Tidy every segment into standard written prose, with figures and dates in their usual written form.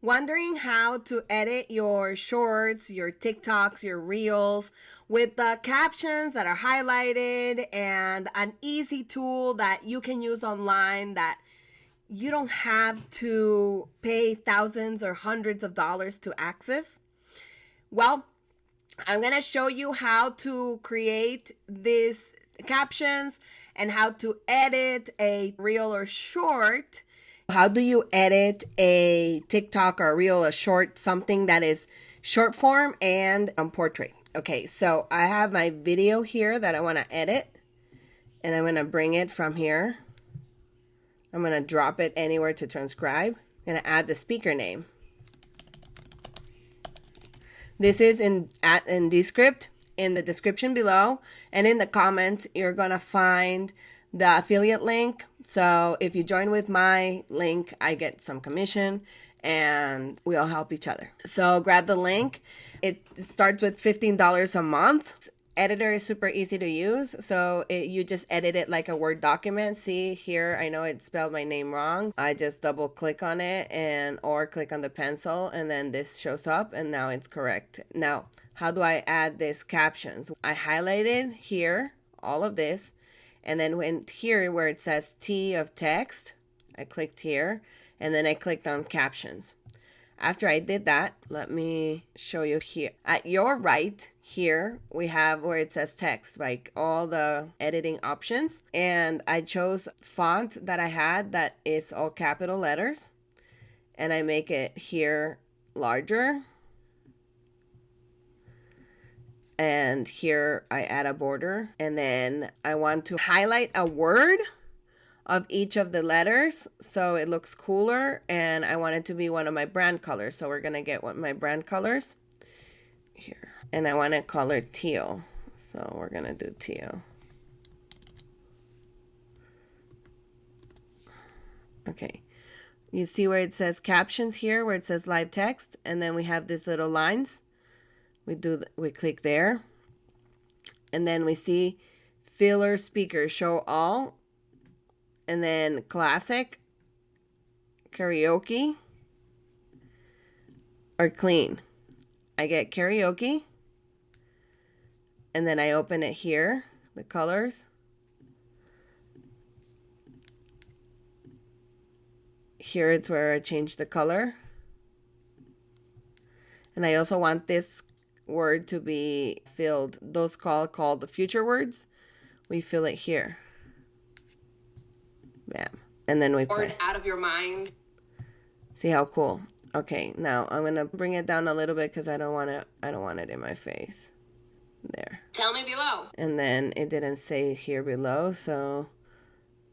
Wondering how to edit your shorts, your TikToks, your reels with the captions that are highlighted and an easy tool that you can use online that you don't have to pay thousands or hundreds of dollars to access? Well, I'm going to show you how to create these captions and how to edit a reel or short. How do you edit a TikTok or a reel or short, something that is short form and portrait? Okay, so I have my video here that I want to edit, and I'm going to bring it from here. I'm going to drop it anywhere to transcribe. I'm going to add the speaker name. This is in Descript. In the description below and in the comments, you're going to find the affiliate link. So if you join with my link, I get some commission and we all help each other. So grab the link. It starts with $15 a month. Editor is super easy to use. So you just edit it like a Word document. See here, I know it spelled my name wrong. I just double click on it or click on the pencil and then this shows up and now it's correct. Now, how do I add these captions? I highlighted here, all of this, and then went here where it says T of text, I clicked here, and then I clicked on captions. After I did that, let me show you here. At your right here, we have where it says text, like all the editing options. And I chose font that I had that it's all capital letters. And I make it here larger. And here I add a border. And then I want to highlight a word of each of the letters so it looks cooler, and I want it to be one of my brand colors. So we're gonna get my brand colors here, and I want to color teal, so we're gonna do teal. Okay, you see where it says captions here, where it says live text, and then we have these little lines. We click there, and then we see filler speakers, show all, and then classic, karaoke, or clean. I get karaoke, and then I open it here, the colors. Here it's where I change the color. And I also want this word to be filled. Those called the future words. We fill it here. Bam. And then we play. Out of your mind. See how cool. Okay, now I'm gonna bring it down a little bit because I don't want it in my face. There. Tell me below. And then it didn't say here below, so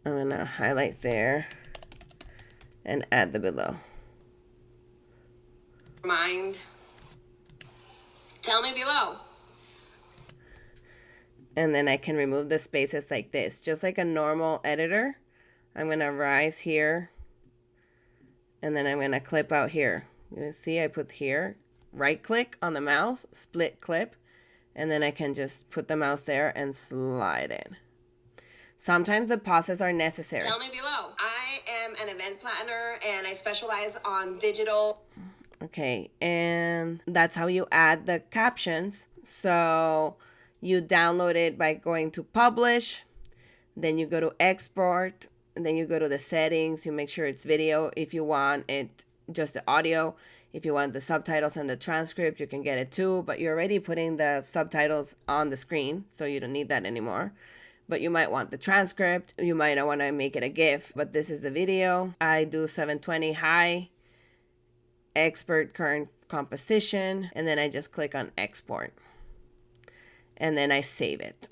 I'm gonna highlight there and add the below. Mind. Tell me below. And then I can remove the spaces like this, just like a normal editor. I'm going to rise here, and then I'm going to clip out here. You see I put here, right click on the mouse, split clip, and then I can just put the mouse there and slide it. Sometimes the pauses are necessary. Tell me below. I am an event planner and I specialize on digital. Okay, and that's how you add the captions. So you download it by going to publish, then you go to export, and then you go to the settings, you make sure it's video. If you want it just the audio, if you want the subtitles and the transcript, you can get it too, but you're already putting the subtitles on the screen, so you don't need that anymore. But you might want the transcript, you might not want to make it a GIF, but this is the video. I do 720 high, expert current composition, and then I just click on export. And then I save it.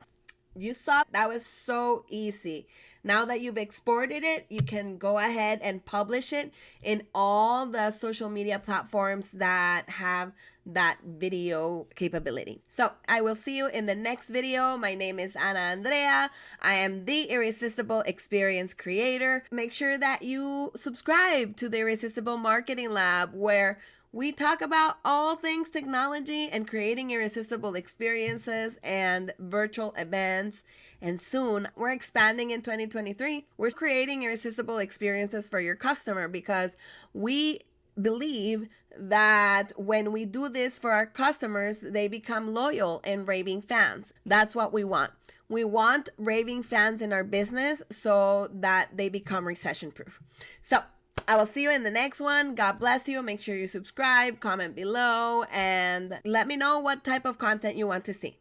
You saw that was so easy. Now that you've exported it, you can go ahead and publish it in all the social media platforms that have that video capability. So I will see you in the next video. My name is Andrea. I am the Irresistible Experience Creator. Make sure that you subscribe to the Irresistible Marketing Lab, where we talk about all things technology and creating irresistible experiences and virtual events. And soon, we're expanding in 2023. We're creating irresistible experiences for your customer because we believe that when we do this for our customers, they become loyal and raving fans. That's what we want. We want raving fans in our business so that they become recession proof. So I will see you in the next one. God bless you. Make sure you subscribe, comment below, and let me know what type of content you want to see.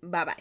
Bye-bye.